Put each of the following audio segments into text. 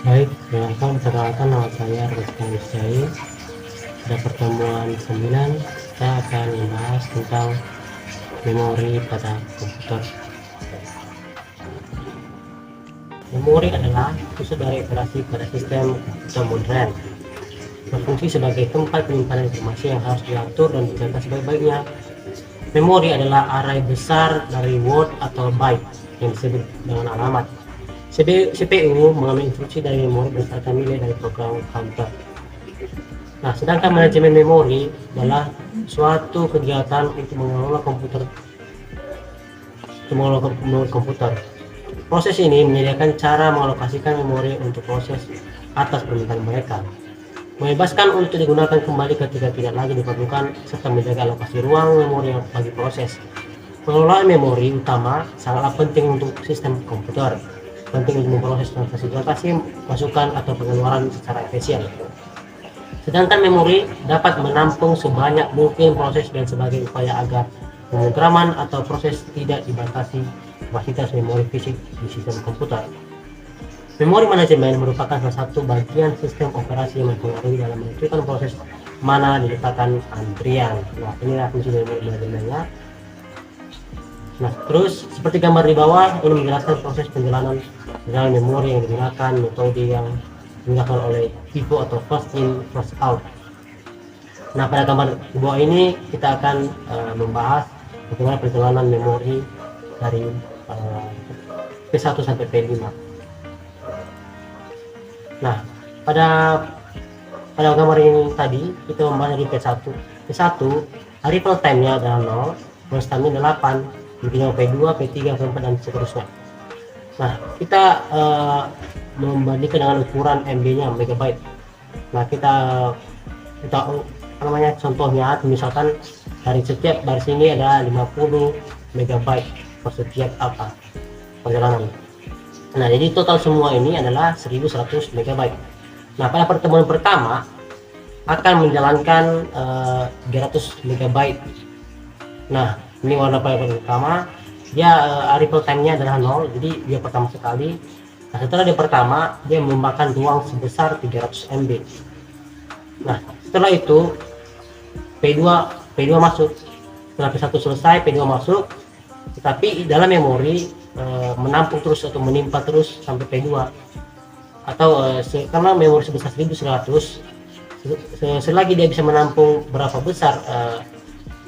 Baik, perkenalkan nama saya Rizky Wisjai. Pada pertemuan 9 kita akan membahas tentang memori pada komputer. Memori adalah pusat dari operasi pada sistem komputer modern, berfungsi sebagai tempat penyimpanan informasi yang harus diatur dan dijaga sebaik-baiknya. Memori adalah array besar dari word atau byte yang disebut dengan alamat. CPU mengambil instruksi dari memori berdasarkan nilai dari program komputer. Nah, sedangkan manajemen memori adalah suatu kegiatan untuk mengelola komputer. Proses ini menyediakan cara mengalokasikan memori untuk proses atas permintaan mereka, membebaskan untuk digunakan kembali ketika tidak lagi diperlukan, serta menjaga alokasi ruang memori yang bagi proses. Pengelolaan memori utama sangatlah penting untuk sistem komputer, penting untuk memproses transaksi, masukan atau pengeluaran secara efisien. Sedangkan memori dapat menampung sebanyak mungkin proses dan sebagai upaya agar pemrograman atau proses tidak dibatasi kapasitas memori fisik di sistem komputer. Memori manajemen merupakan salah satu bagian sistem operasi yang mempengaruhi dalam menentukan proses mana diletakkan antrian. Nah, inilah fungsi memori manajemennya. Nah, terus seperti gambar di bawah, ini menjelaskan proses penjalanan memori yang digunakan, metode yang digunakan oleh FIFO atau first in first out. Nah, pada gambar di bawah ini kita akan membahas bagaimana perjalanan memori dari P1 sampai P5. Nah, pada gambar ini tadi kita membahas dari P1. P1 arrival time-nya adalah 0, burst time-nya 8, kemudian P2, P3, P4 dan seterusnya. Nah, kita membandingkan dengan ukuran MB-nya megabyte. Nah, kita contohnya misalkan dari setiap baris ini ada 50 megabyte per setiap perjalanan. Nah, jadi total semua ini adalah 1100 megabyte. Nah, pada pertemuan pertama akan menjalankan 300 megabyte. Nah, ini warna pertama, dia arrival time-nya adalah 0, jadi dia pertama sekali. Nah, setelah dia pertama, dia memakan ruang sebesar 300 MB. Nah, setelah itu P2 masuk. Setelah P1 selesai, P2 masuk, tetapi dalam memori menampung terus atau menimpa terus sampai P2 atau karena memori sebesar 1100, selagi dia bisa menampung berapa besar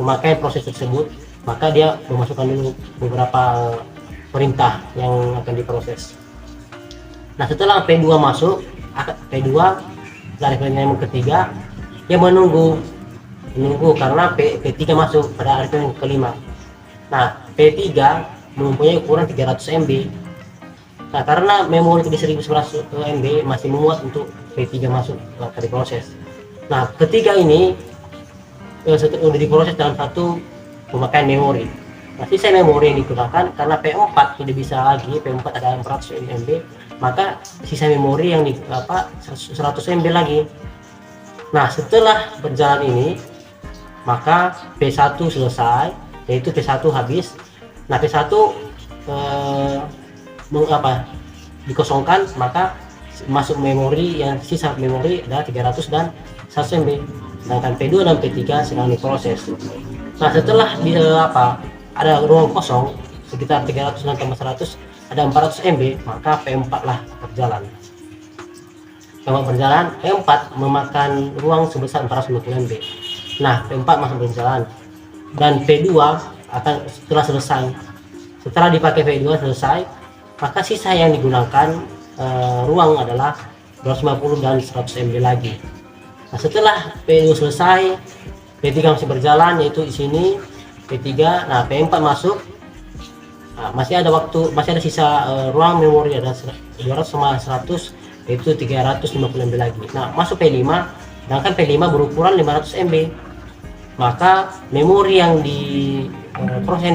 pemakaian proses tersebut, maka dia memasukkan dulu beberapa perintah yang akan diproses. Nah, setelah P2 masuk, P2 dari yang ketiga, dia menunggu karena P3 masuk pada arrival yang kelima. Nah, P3 mempunyai ukuran 300 MB. Nah, karena memori di 1100 MB masih memuat untuk P3 masuk ke diproses. Nah, ketiga ini sudah diproses dalam satu pemakaian memori. Nah, sisa memori yang digunakan karena P4 tidak bisa lagi, P4 ada 400 MB, maka sisa memori yang 100 MB lagi. Nah, setelah berjalan ini, maka P1 selesai, yaitu P1 habis. Nah, P1 dikosongkan, maka masuk memori yang sisa memori adalah 300 dan 100 MB. Sedangkan P2 dan P3 sedang diproses. Nah, setelah ada ruang kosong sekitar 300 dan tambah 100 ada 400 MB, maka P4 lah berjalan. P4 memakan ruang sebesar 450 MB. Nah, P4 masih berjalan dan P2 akan setelah dipakai P2 selesai, maka sisa yang digunakan ruang adalah 250 dan 100 MB lagi. Nah, setelah P2 selesai, P3 masih berjalan, yaitu di sini P3. Nah, P4 masuk. Nah, masih ada sisa ruang memori ada 200 sama 100, yaitu 350 MB lagi. Nah, masuk P5, sedangkan P5 berukuran 500 MB. Maka memori yang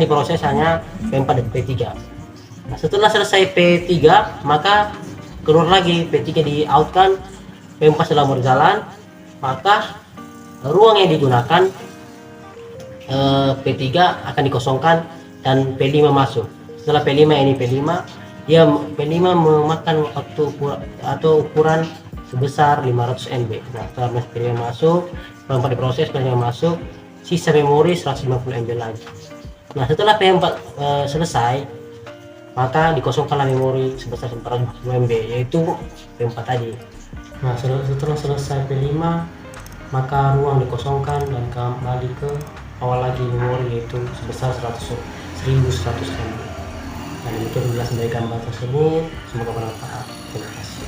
diproses hanya P4 dan P3. Nah, setelah selesai P3, maka keluar lagi P3 di outkan, P4 sedang berjalan, maka ruang yang digunakan P3 akan dikosongkan dan P5 masuk. Setelah P5 ini P5 dia minimal memakan waktu atau ukuran sebesar 500 MB. Nah, setelah filenya masuk, kalau diproses filenya masuk, sisa memori 150 MB lagi. Nah, setelah P4 selesai, maka dikosongkanlah memori sebesar 450 MB, yaitu P4 tadi. Nah, setelah selesai P5, maka ruang dikosongkan dan kembali ke awal lagi memori, yaitu sebesar 1100 MB. Dan demikian penjelasan dari gambar tersebut, semoga bermanfaat. Terima kasih.